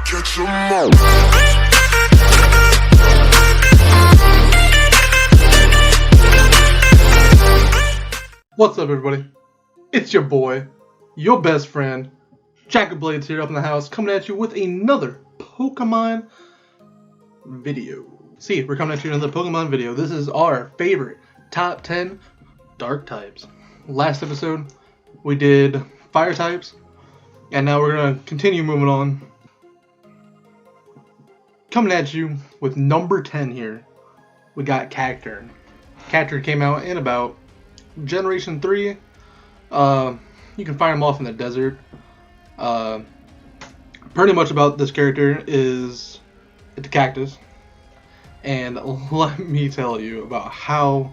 Catch 'em all. What's up, everybody? It's your boy, your best friend, Jack of Blades here up in the house, coming at you with another Pokemon video. See, we're coming at you with another Pokemon video. This is our favorite top 10 dark types. Last episode, we did fire types, and now we're going to continue moving on. Coming at you with number 10 here, we got Cacturne. Cacturne came out in about Generation 3. You can find him off in the desert. Pretty much about this character is it's a cactus. And let me tell you about how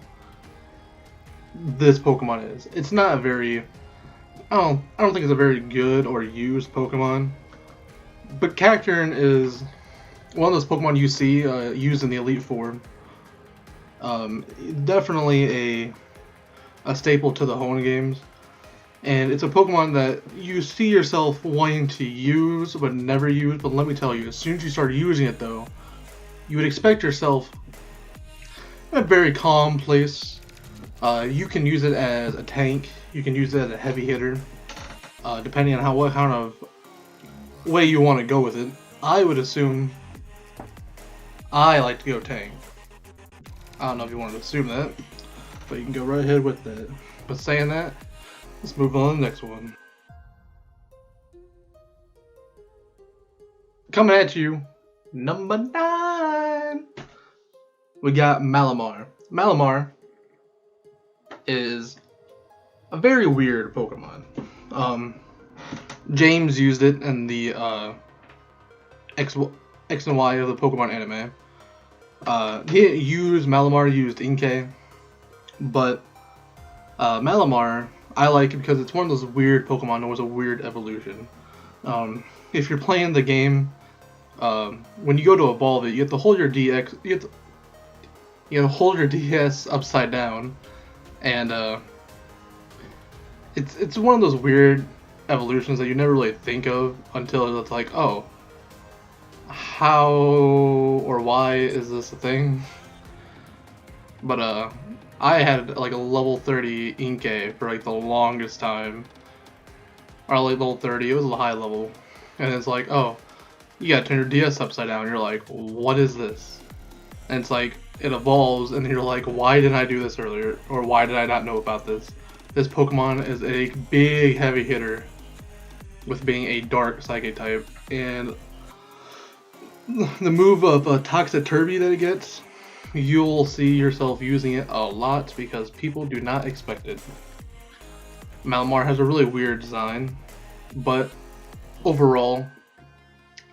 this Pokemon is. It's not a very, I don't think it's a very good or used Pokemon. But Cacturne is one of those Pokemon you see used in the Elite Four. Definitely a staple to the Hoenn games. And it's a Pokemon that you see yourself wanting to use but never use. But let me tell you, as soon as you start using it though, you would expect yourself in a very calm place. You can use it as a tank, you can use it as a heavy hitter, depending on what kind of way you want to go with it. I would assume I like to go tank. I don't know if you want to assume that, but you can go right ahead with it. But saying that, let's move on to the next one. Coming at you, number 9, we got Malamar. Malamar is a very weird Pokemon. James used it in the X and Y of the Pokemon anime. Malamar used Inkay, but Malamar, I like it because it's one of those weird Pokemon that was a weird evolution. If you're playing the game, when you go to evolve it, you have to hold your DS upside down, and it's one of those weird evolutions that you never really think of until it's like, oh, how or why is this a thing? But I had like a level 30 Inkay for like the longest time. Or like level 30, it was a high level. And it's like, oh, you gotta turn your DS upside down. You're like, what is this? And it's like, it evolves and you're like, why didn't I do this earlier? Or why did I not know about this? This Pokemon is a big heavy hitter with being a dark Psychic type. And the move of Toxicity that it gets, you'll see yourself using it a lot because people do not expect it. Malamar has a really weird design, but overall,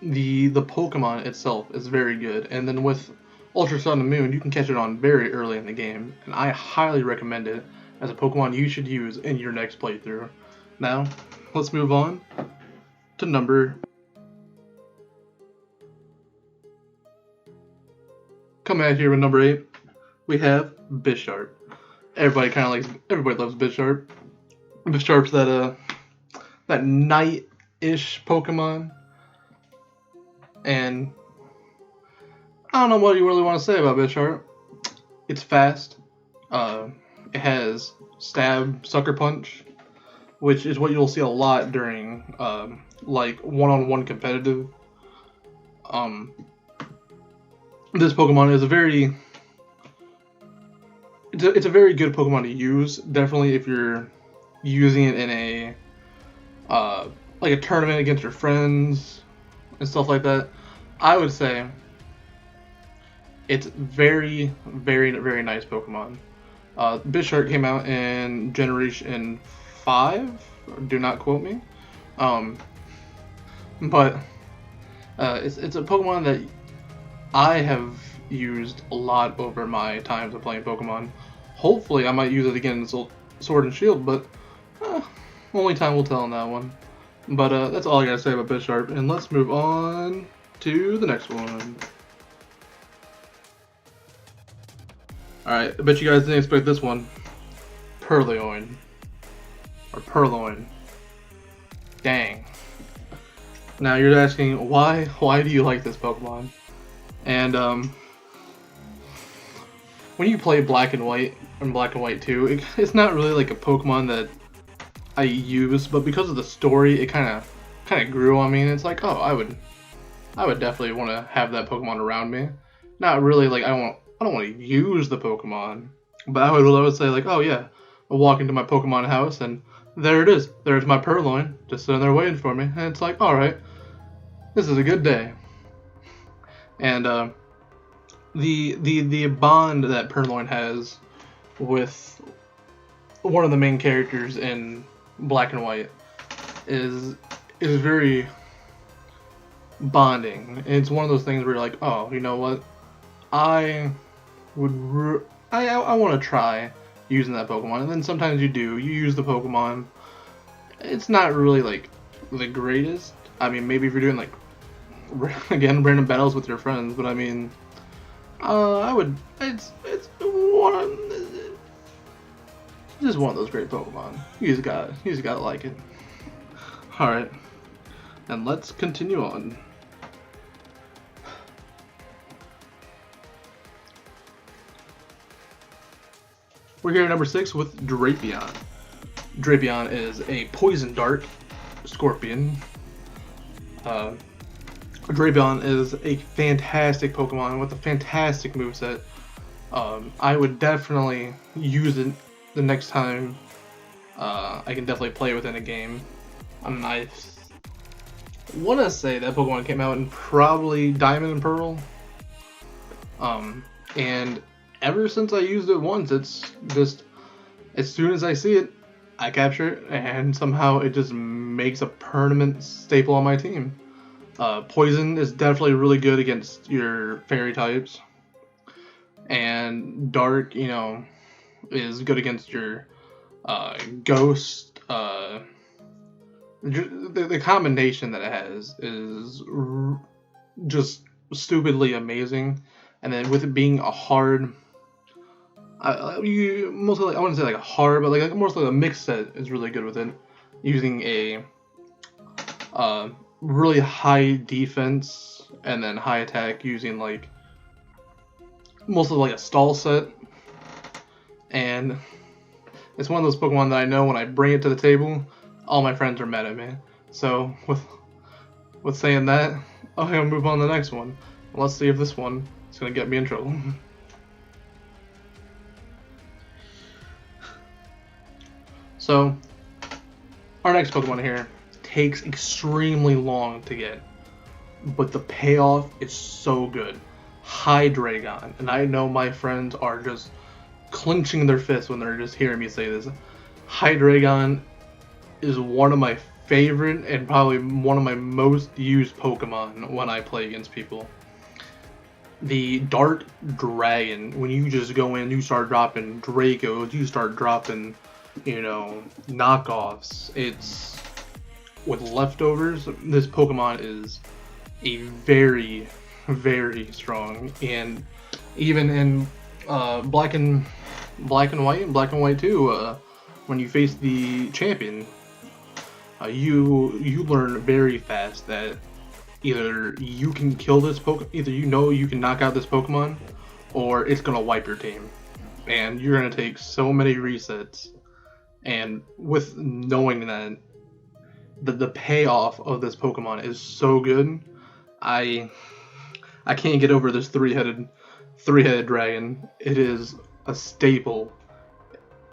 the Pokemon itself is very good. And then with Ultra Sun and Moon, you can catch it on very early in the game, and I highly recommend it as a Pokemon you should use in your next playthrough. Now, let's move on to number. Coming out here with number 8, we have Bisharp. Everybody loves Bisharp. Bisharp's that night-ish Pokemon, and I don't know what you really want to say about Bisharp. It's fast. It has Stab, Sucker Punch, which is what you'll see a lot during like one-on-one competitive. This Pokemon is it's a very good Pokemon to use. Definitely if you're using it in a like a tournament against your friends and stuff like that. I would say it's very, very, very nice Pokemon. Bisharp came out in Generation 5. Do not quote me. But it's a Pokemon that I have used a lot over my times of playing Pokemon. Hopefully I might use it again in Sword and Shield, but only time will tell on that one. But that's all I gotta say about Bisharp, and let's move on to the next one. Alright, I bet you guys didn't expect this one. Purrloin. Or Purrloin. Dang. Now you're asking why do you like this Pokemon? And when you play Black and White and Black and White 2, it's not really like a Pokemon that I use, but because of the story, it kind of grew on me, and it's like, oh, I would definitely want to have that Pokemon around me. Not really like I don't want to use the Pokemon, but I would say like, oh yeah, I'll walk into my Pokemon house and there it is. There's my Purloin just sitting there waiting for me, and it's like, all right, this is a good day. And the bond that Purloin has with one of the main characters in Black and White is very bonding. It's one of those things where you're like, oh, you know what? I would I want to try using that Pokemon, and then sometimes you use the Pokemon. It's not really like the greatest. I mean, maybe if you're doing like again random battles with your friends, but I mean, it's just one of those great Pokemon. You just gotta like it. All right, and let's continue on. We're here at number 6 with Drapion. Drapion is a Poison Dart Scorpion. Drapion is a fantastic Pokemon with a fantastic moveset. I would definitely use it the next time I can definitely play within a game. I want to say that Pokemon came out in probably Diamond and Pearl. And ever since I used it once, it's just, as soon as I see it, I capture it, and somehow it just makes a permanent staple on my team. Poison is definitely really good against your fairy types, and Dark, is good against your Ghost. The combination that it has is just stupidly amazing, and then with it being a hard, I wouldn't say like a hard, but like more like a mix set is really good with it. Using a really high defense and then high attack, using like mostly like a stall set, and it's one of those Pokemon that I know when I bring it to the table, all my friends are mad at me. So with saying that, I'm gonna move on to the next one. Let's see if this one is gonna get me in trouble. So, our next Pokemon here takes extremely long to get, but the payoff is so good. Hydreigon, and I know my friends are just clenching their fists when they're just hearing me say this. Hydreigon is one of my favorite and probably one of my most used Pokemon when I play against people. The Dart Dragon, when you just go in, you start dropping Dracos, you start dropping, knockoffs. It's, with leftovers, this Pokemon is a very, very strong, and even in Black and White and Black and White 2, when you face the champion, you learn very fast that either you can kill this Pokemon, either you can knock out this Pokemon, or it's gonna wipe your team, and you're gonna take so many resets. And with knowing that the payoff of this Pokemon is so good, I can't get over this three-headed dragon. It is a staple,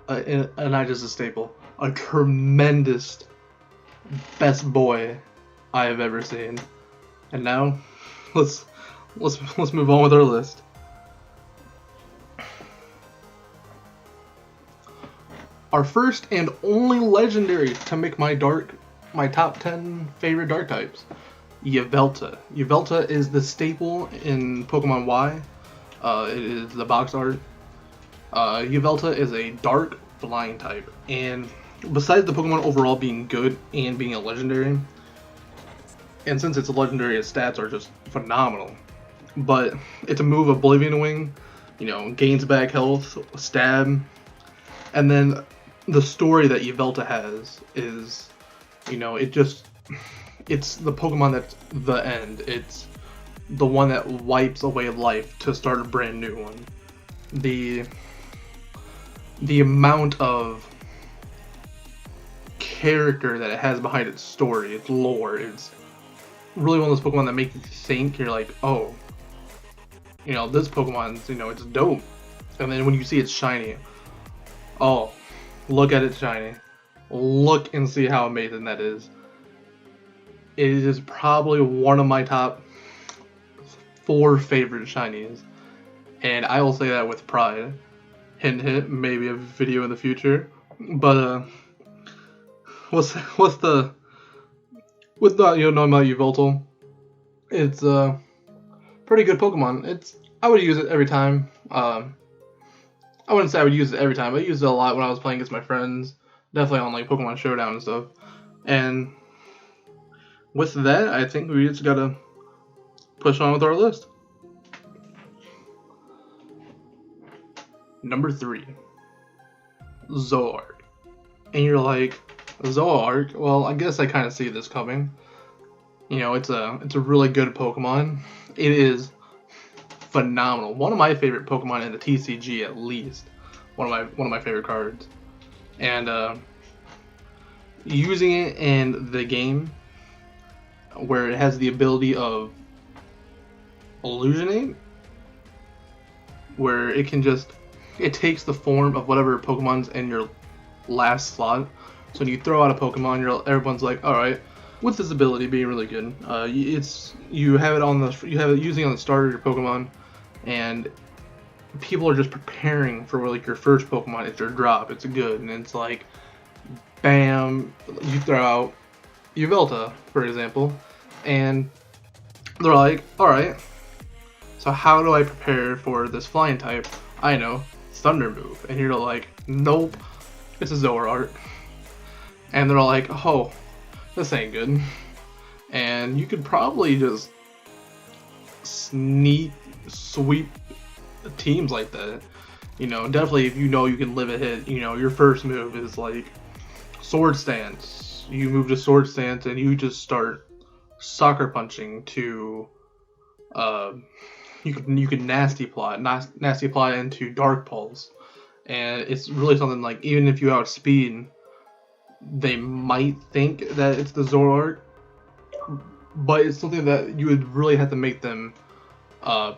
and not just a staple, a tremendous best boy I have ever seen. And now, let's move on with our list. Our first and only legendary to make my top 10 favorite dark types, Yveltal. Yveltal is the staple in Pokemon Y. It is the box art. Yveltal is a dark flying type, and besides the Pokemon overall being good and being a legendary, and since it's a legendary, its stats are just phenomenal. But it's a move Oblivion Wing, gains back health, stab, and then the story that Yveltal has is, it's the Pokemon that's the end. It's the one that wipes away life to start a brand new one. The amount of character that it has behind its story, its lore, it's really one of those Pokemon that make you think. You're like, oh, you know, this Pokemon's, you know, it's dope. And then when you see it's shiny, oh, look at it shiny. Look and see how amazing that is. It is probably one of my top 4 favorite shinies. And I will say that with pride. Hint, hint, maybe a video in the future. But, with the you know about Yveltal, it's a pretty good Pokemon. I would use it every time. I wouldn't say I would use it every time, but I used it a lot when I was playing against my friends. Definitely on like Pokemon Showdown and stuff. And with that, I think we just gotta push on with our list. Number 3, Zoroark. And you're like, Zoroark? Well, I guess I kind of see this coming. You know, it's a really good Pokemon. It is phenomenal. One of my favorite Pokemon in the TCG, at least. One of my favorite cards. And using it in the game, where it has the ability of Illusionate, where it takes the form of whatever Pokemon's in your last slot. So when you throw out a Pokemon, everyone's like, all right, with this ability being really good, you have it using on the start of your Pokemon, and people are just preparing for like your first Pokemon. It's your drop. It's good, and it's like, bam, you throw out Yveltal, for example, and they're like, all right, so how do I prepare for this flying type? I know, Thunder move, and you're like, nope, it's a Zoroark, and they're all like, oh, this ain't good, and you could probably just sweep teams like that. You know, definitely if you know you can live a hit, you know, your first move is like Sword Stance. You move to Sword Stance and you just start sucker punching to you can nasty plot into Dark Pulse. And it's really something like, even if you outspeed, they might think that it's the Zoroark, but it's something that you would really have to make them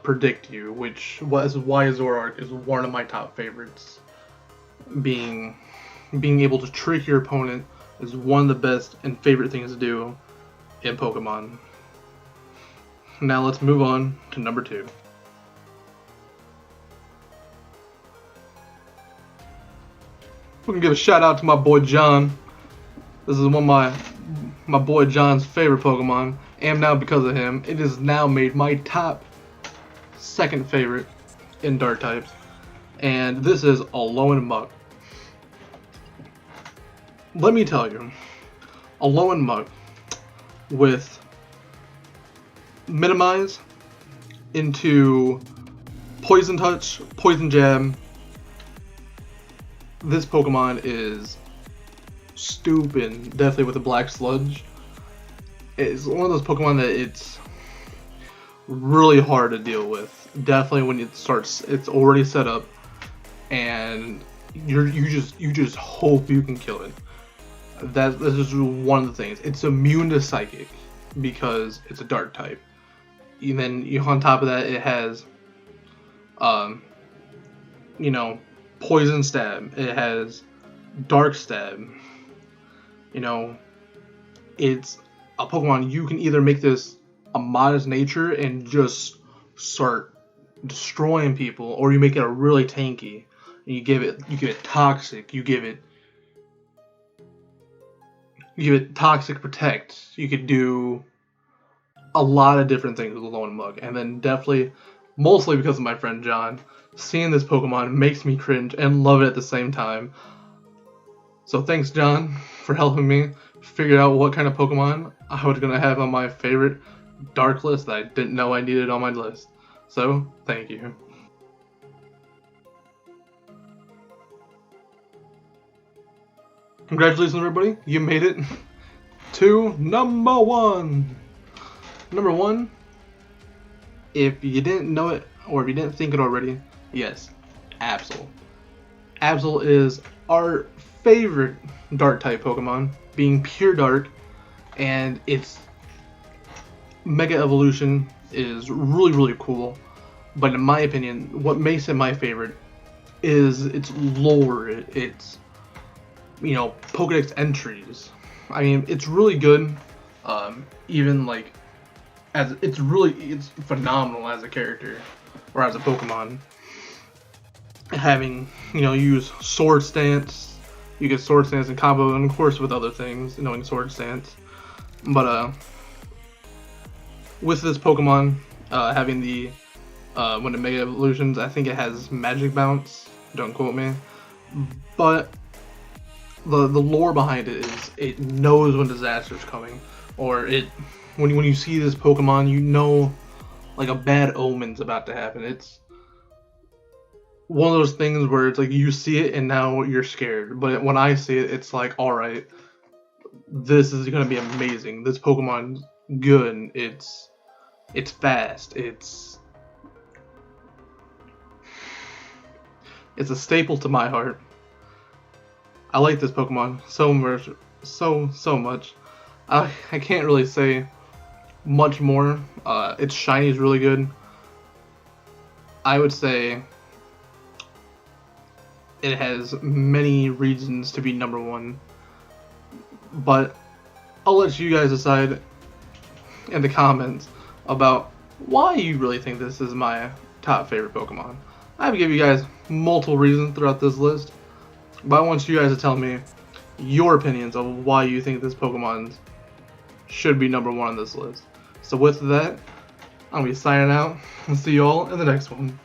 predict you, which was why Zoroark is one of my top favorites. Being able to trick your opponent is one of the best and favorite things to do in Pokemon. Now let's move on to number 2. We can give a shout out to my boy John. This is one of my boy John's favorite Pokemon, and now because of him, it has now made my top 2nd favorite in Dark types, and this is Alolan Muk. Let me tell you, Alolan Muk with Minimize into Poison Touch, Poison Jab, this Pokemon is stupid. Definitely with the Black Sludge. It's one of those Pokemon that it's really hard to deal with. Definitely when it starts, it's already set up, and you just hope you can kill it. This is one of the things. It's immune to Psychic because it's a Dark type. And then on top of that, it has, you know, Poison Stab. It has Dark Stab. You know, it's a Pokemon, you can either make this a modest nature and just start destroying people, or you make it a really tanky and you give it Toxic, you give it Toxic Protect. You could do a lot of different things with Alolan Muk, and then definitely, mostly because of my friend John, seeing this Pokemon makes me cringe and love it at the same time. So thanks, John, for helping me figure out what kind of Pokemon I was going to have on my favorite Dark list that I didn't know I needed on my list. So, thank you. Congratulations, everybody. You made it to number one. Number one, if you didn't know it or if you didn't think it already, yes, Absol. Absol is our favorite Dark type Pokemon, being pure Dark, and its Mega Evolution is really cool. But in my opinion, what makes it my favorite is its lore, its Pokedex entries. I mean, it's really good. Even like as it's phenomenal as a character or as a Pokemon. Having you use Sword Stance, you get Sword Stance in combo, and of course with other things, knowing Sword Stance. But with this Pokemon having the when it Mega Evolutions, I think it has Magic Bounce. Don't quote me, but the lore behind it is it knows when disaster's coming, or when you see this Pokemon, you know like a bad omen's about to happen. It's one of those things where it's like you see it and now you're scared, but when I see it, it's like, all right, this is gonna be amazing. This Pokemon's good. It's fast. It's a staple to my heart. I like this Pokemon so much, so much. I can't really say much more. Its shiny is really good. I would say it has many reasons to be number one, but I'll let you guys decide in the comments about why you really think this is my top favorite Pokemon. I've given you guys multiple reasons throughout this list, but I want you guys to tell me your opinions of why you think this Pokemon should be number one on this list. So with that, I'm going to be signing out. I'll see you all in the next one.